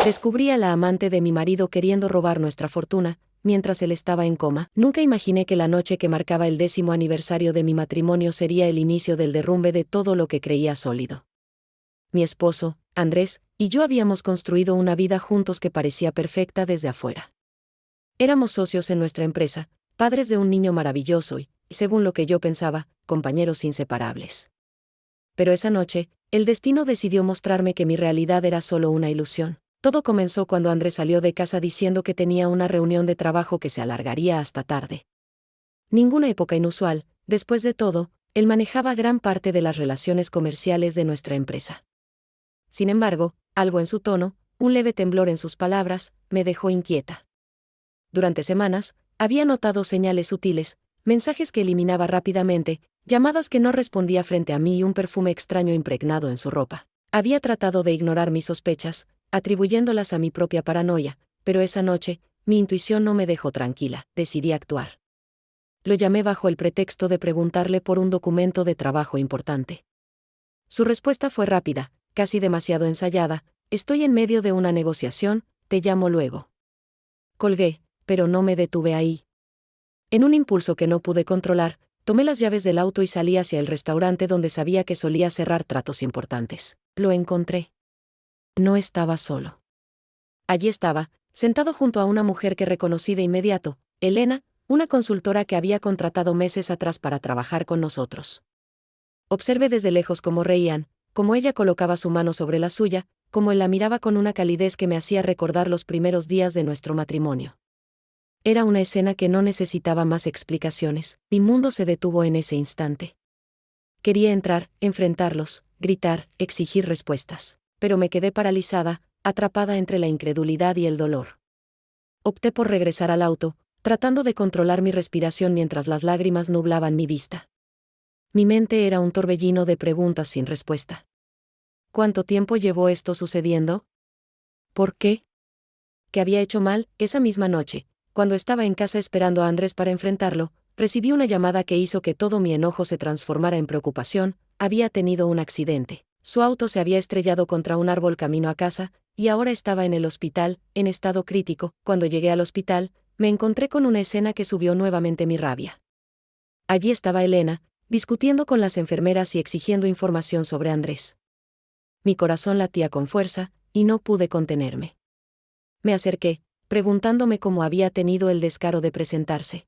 Descubrí a la amante de mi marido queriendo robar nuestra fortuna, mientras él estaba en coma. Nunca imaginé que la noche que marcaba el 10º aniversario de mi matrimonio sería el inicio del derrumbe de todo lo que creía sólido. Mi esposo, Andrés, y yo habíamos construido una vida juntos que parecía perfecta desde afuera. Éramos socios en nuestra empresa, padres de un niño maravilloso y, según lo que yo pensaba, compañeros inseparables. Pero esa noche, el destino decidió mostrarme que mi realidad era solo una ilusión. Todo comenzó cuando Andrés salió de casa diciendo que tenía una reunión de trabajo que se alargaría hasta tarde. Ninguna época inusual, después de todo, él manejaba gran parte de las relaciones comerciales de nuestra empresa. Sin embargo, algo en su tono, un leve temblor en sus palabras, me dejó inquieta. Durante semanas, había notado señales sutiles, mensajes que eliminaba rápidamente, llamadas que no respondía frente a mí y un perfume extraño impregnado en su ropa. Había tratado de ignorar mis sospechas, atribuyéndolas a mi propia paranoia, pero esa noche, mi intuición no me dejó tranquila, decidí actuar. Lo llamé bajo el pretexto de preguntarle por un documento de trabajo importante. Su respuesta fue rápida, casi demasiado ensayada: estoy en medio de una negociación, te llamo luego. Colgué, pero no me detuve ahí. En un impulso que no pude controlar, tomé las llaves del auto y salí hacia el restaurante donde sabía que solía cerrar tratos importantes. Lo encontré. No estaba solo. Allí estaba, sentado junto a una mujer que reconocí de inmediato, Elena, una consultora que había contratado meses atrás para trabajar con nosotros. Observé desde lejos cómo reían, cómo ella colocaba su mano sobre la suya, cómo él la miraba con una calidez que me hacía recordar los primeros días de nuestro matrimonio. Era una escena que no necesitaba más explicaciones. Mi mundo se detuvo en ese instante. Quería entrar, enfrentarlos, gritar, exigir respuestas, pero me quedé paralizada, atrapada entre la incredulidad y el dolor. Opté por regresar al auto, tratando de controlar mi respiración mientras las lágrimas nublaban mi vista. Mi mente era un torbellino de preguntas sin respuesta. ¿Cuánto tiempo llevó esto sucediendo? ¿Por qué? ¿Qué había hecho mal? Esa misma noche, cuando estaba en casa esperando a Andrés para enfrentarlo, recibí una llamada que hizo que todo mi enojo se transformara en preocupación. Había tenido un accidente. Su auto se había estrellado contra un árbol camino a casa, y ahora estaba en el hospital, en estado crítico. Cuando llegué al hospital, me encontré con una escena que subió nuevamente mi rabia. Allí estaba Elena, discutiendo con las enfermeras y exigiendo información sobre Andrés. Mi corazón latía con fuerza, y no pude contenerme. Me acerqué, preguntándome cómo había tenido el descaro de presentarse.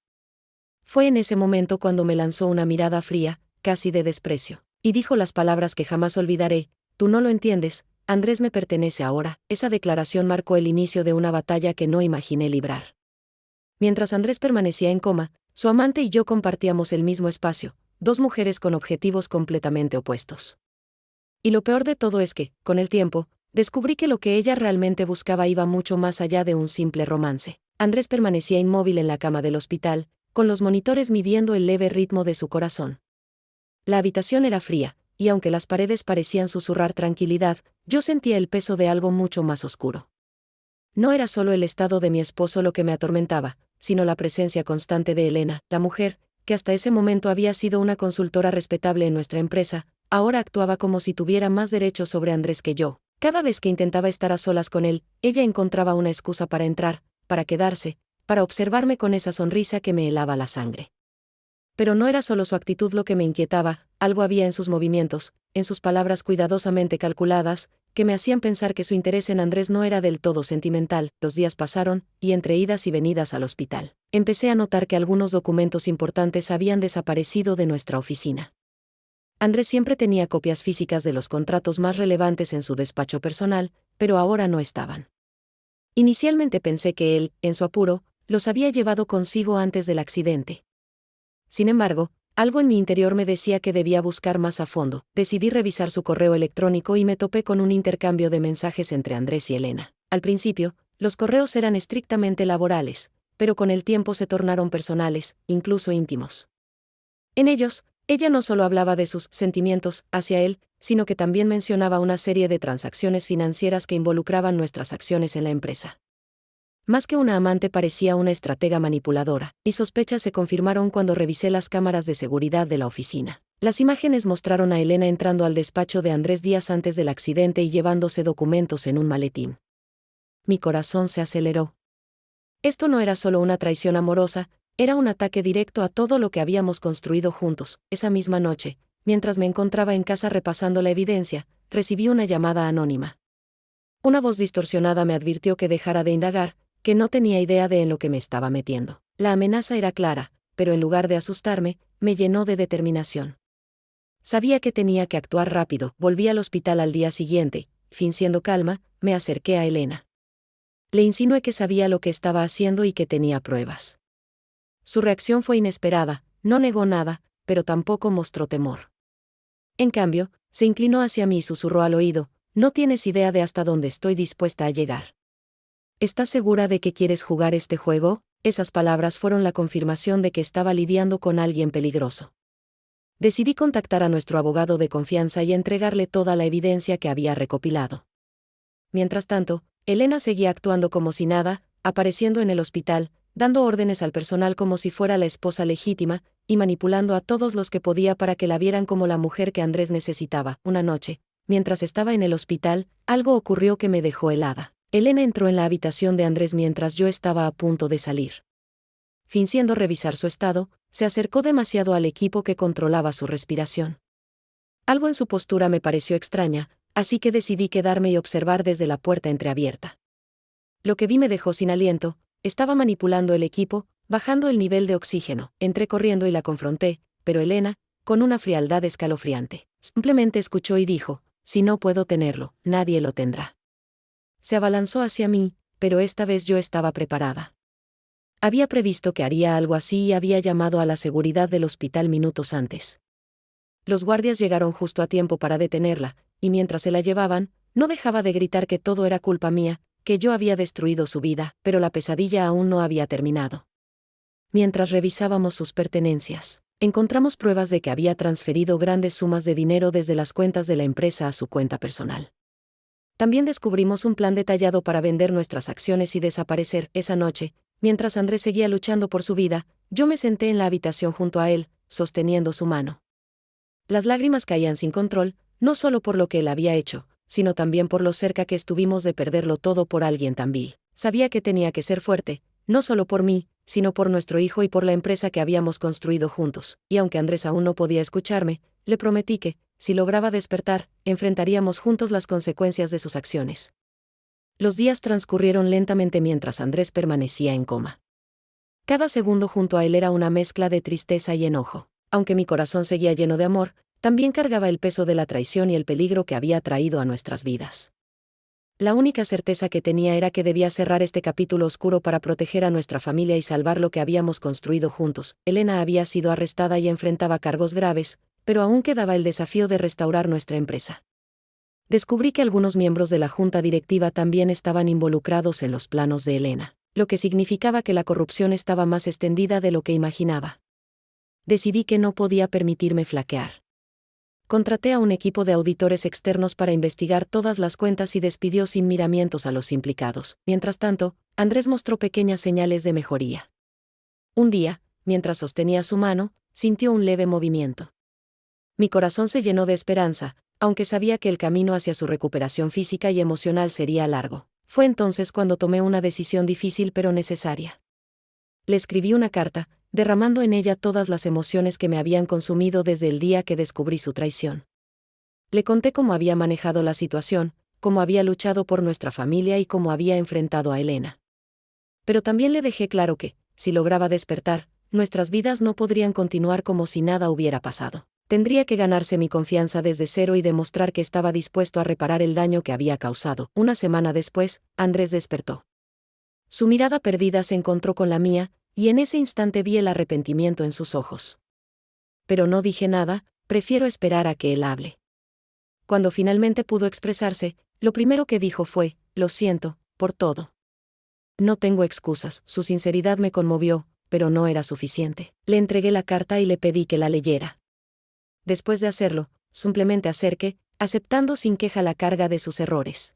Fue en ese momento cuando me lanzó una mirada fría, casi de desprecio, y dijo las palabras que jamás olvidaré: tú no lo entiendes, Andrés me pertenece ahora. Esa declaración marcó el inicio de una batalla que no imaginé librar. Mientras Andrés permanecía en coma, su amante y yo compartíamos el mismo espacio, dos mujeres con objetivos completamente opuestos. Y lo peor de todo es que, con el tiempo, descubrí que lo que ella realmente buscaba iba mucho más allá de un simple romance. Andrés permanecía inmóvil en la cama del hospital, con los monitores midiendo el leve ritmo de su corazón. La habitación era fría, y aunque las paredes parecían susurrar tranquilidad, yo sentía el peso de algo mucho más oscuro. No era solo el estado de mi esposo lo que me atormentaba, sino la presencia constante de Elena, la mujer, que hasta ese momento había sido una consultora respetable en nuestra empresa, ahora actuaba como si tuviera más derechos sobre Andrés que yo. Cada vez que intentaba estar a solas con él, ella encontraba una excusa para entrar, para quedarse, para observarme con esa sonrisa que me helaba la sangre. Pero no era solo su actitud lo que me inquietaba, algo había en sus movimientos, en sus palabras cuidadosamente calculadas, que me hacían pensar que su interés en Andrés no era del todo sentimental. Los días pasaron, y entre idas y venidas al hospital, empecé a notar que algunos documentos importantes habían desaparecido de nuestra oficina. Andrés siempre tenía copias físicas de los contratos más relevantes en su despacho personal, pero ahora no estaban. Inicialmente pensé que él, en su apuro, los había llevado consigo antes del accidente. Sin embargo, algo en mi interior me decía que debía buscar más a fondo. Decidí revisar su correo electrónico y me topé con un intercambio de mensajes entre Andrés y Elena. Al principio, los correos eran estrictamente laborales, pero con el tiempo se tornaron personales, incluso íntimos. En ellos, ella no solo hablaba de sus sentimientos hacia él, sino que también mencionaba una serie de transacciones financieras que involucraban nuestras acciones en la empresa. Más que una amante, parecía una estratega manipuladora. Mis sospechas se confirmaron cuando revisé las cámaras de seguridad de la oficina. Las imágenes mostraron a Elena entrando al despacho de Andrés días antes del accidente y llevándose documentos en un maletín. Mi corazón se aceleró. Esto no era solo una traición amorosa, era un ataque directo a todo lo que habíamos construido juntos. Esa misma noche, mientras me encontraba en casa repasando la evidencia, recibí una llamada anónima. Una voz distorsionada me advirtió que dejara de indagar, que no tenía idea de en lo que me estaba metiendo. La amenaza era clara, pero en lugar de asustarme, me llenó de determinación. Sabía que tenía que actuar rápido. Volví al hospital al día siguiente, fingiendo calma, me acerqué a Elena. Le insinué que sabía lo que estaba haciendo y que tenía pruebas. Su reacción fue inesperada, no negó nada, pero tampoco mostró temor. En cambio, se inclinó hacia mí y susurró al oído: no tienes idea de hasta dónde estoy dispuesta a llegar. ¿Estás segura de que quieres jugar este juego? Esas palabras fueron la confirmación de que estaba lidiando con alguien peligroso. Decidí contactar a nuestro abogado de confianza y entregarle toda la evidencia que había recopilado. Mientras tanto, Elena seguía actuando como si nada, apareciendo en el hospital, dando órdenes al personal como si fuera la esposa legítima, y manipulando a todos los que podía para que la vieran como la mujer que Andrés necesitaba. Una noche, mientras estaba en el hospital, algo ocurrió que me dejó helada. Elena entró en la habitación de Andrés mientras yo estaba a punto de salir. Fingiendo revisar su estado, se acercó demasiado al equipo que controlaba su respiración. Algo en su postura me pareció extraña, así que decidí quedarme y observar desde la puerta entreabierta. Lo que vi me dejó sin aliento. Estaba manipulando el equipo, bajando el nivel de oxígeno. Entré corriendo y la confronté, pero Elena, con una frialdad escalofriante, simplemente escuchó y dijo: si no puedo tenerlo, nadie lo tendrá. Se abalanzó hacia mí, pero esta vez yo estaba preparada. Había previsto que haría algo así y había llamado a la seguridad del hospital minutos antes. Los guardias llegaron justo a tiempo para detenerla, y mientras se la llevaban, no dejaba de gritar que todo era culpa mía, que yo había destruido su vida, pero la pesadilla aún no había terminado. Mientras revisábamos sus pertenencias, encontramos pruebas de que había transferido grandes sumas de dinero desde las cuentas de la empresa a su cuenta personal. También descubrimos un plan detallado para vender nuestras acciones y desaparecer. Esa noche, mientras Andrés seguía luchando por su vida, yo me senté en la habitación junto a él, sosteniendo su mano. Las lágrimas caían sin control, no solo por lo que él había hecho, sino también por lo cerca que estuvimos de perderlo todo por alguien tan vil. Sabía que tenía que ser fuerte, no solo por mí, sino por nuestro hijo y por la empresa que habíamos construido juntos, y aunque Andrés aún no podía escucharme, le prometí que, si lograba despertar, enfrentaríamos juntos las consecuencias de sus acciones. Los días transcurrieron lentamente mientras Andrés permanecía en coma. Cada segundo junto a él era una mezcla de tristeza y enojo. Aunque mi corazón seguía lleno de amor, también cargaba el peso de la traición y el peligro que había traído a nuestras vidas. La única certeza que tenía era que debía cerrar este capítulo oscuro para proteger a nuestra familia y salvar lo que habíamos construido juntos. Elena había sido arrestada y enfrentaba cargos graves, pero aún quedaba el desafío de restaurar nuestra empresa. Descubrí que algunos miembros de la junta directiva también estaban involucrados en los planos de Elena, lo que significaba que la corrupción estaba más extendida de lo que imaginaba. Decidí que no podía permitirme flaquear. Contraté a un equipo de auditores externos para investigar todas las cuentas y despidió sin miramientos a los implicados. Mientras tanto, Andrés mostró pequeñas señales de mejoría. Un día, mientras sostenía su mano, sintió un leve movimiento. Mi corazón se llenó de esperanza, aunque sabía que el camino hacia su recuperación física y emocional sería largo. Fue entonces cuando tomé una decisión difícil pero necesaria. Le escribí una carta, derramando en ella todas las emociones que me habían consumido desde el día que descubrí su traición. Le conté cómo había manejado la situación, cómo había luchado por nuestra familia y cómo había enfrentado a Elena. Pero también le dejé claro que, si lograba despertar, nuestras vidas no podrían continuar como si nada hubiera pasado. Tendría que ganarse mi confianza desde cero y demostrar que estaba dispuesto a reparar el daño que había causado. Una semana después, Andrés despertó. Su mirada perdida se encontró con la mía, y en ese instante vi el arrepentimiento en sus ojos. Pero no dije nada, prefiero esperar a que él hable. Cuando finalmente pudo expresarse, lo primero que dijo fue: lo siento, por todo. No tengo excusas. Su sinceridad me conmovió, pero no era suficiente. Le entregué la carta y le pedí que la leyera. Después de hacerlo, simplemente acerqué, aceptando sin queja la carga de sus errores.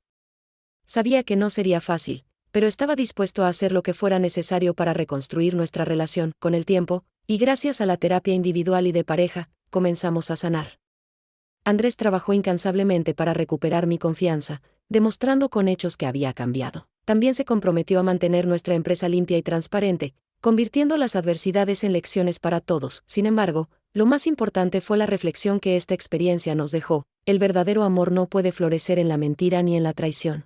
Sabía que no sería fácil, pero estaba dispuesto a hacer lo que fuera necesario para reconstruir nuestra relación. Con el tiempo, y gracias a la terapia individual y de pareja, comenzamos a sanar. Andrés trabajó incansablemente para recuperar mi confianza, demostrando con hechos que había cambiado. también se comprometió a mantener nuestra empresa limpia y transparente, convirtiendo las adversidades en lecciones para todos. Sin embargo, lo más importante fue la reflexión que esta experiencia nos dejó: el verdadero amor no puede florecer en la mentira ni en la traición.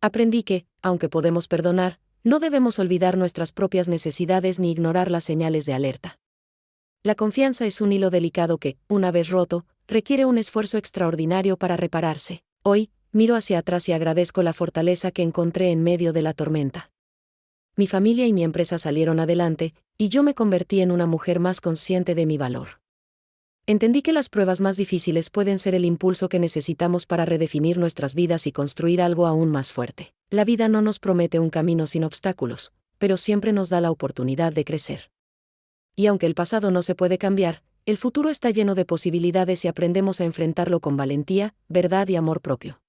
Aprendí que, aunque podemos perdonar, no debemos olvidar nuestras propias necesidades ni ignorar las señales de alerta. La confianza es un hilo delicado que, una vez roto, requiere un esfuerzo extraordinario para repararse. Hoy, miro hacia atrás y agradezco la fortaleza que encontré en medio de la tormenta. Mi familia y mi empresa salieron adelante, y yo me convertí en una mujer más consciente de mi valor. Entendí que las pruebas más difíciles pueden ser el impulso que necesitamos para redefinir nuestras vidas y construir algo aún más fuerte. La vida no nos promete un camino sin obstáculos, pero siempre nos da la oportunidad de crecer. Y aunque el pasado no se puede cambiar, el futuro está lleno de posibilidades si aprendemos a enfrentarlo con valentía, verdad y amor propio.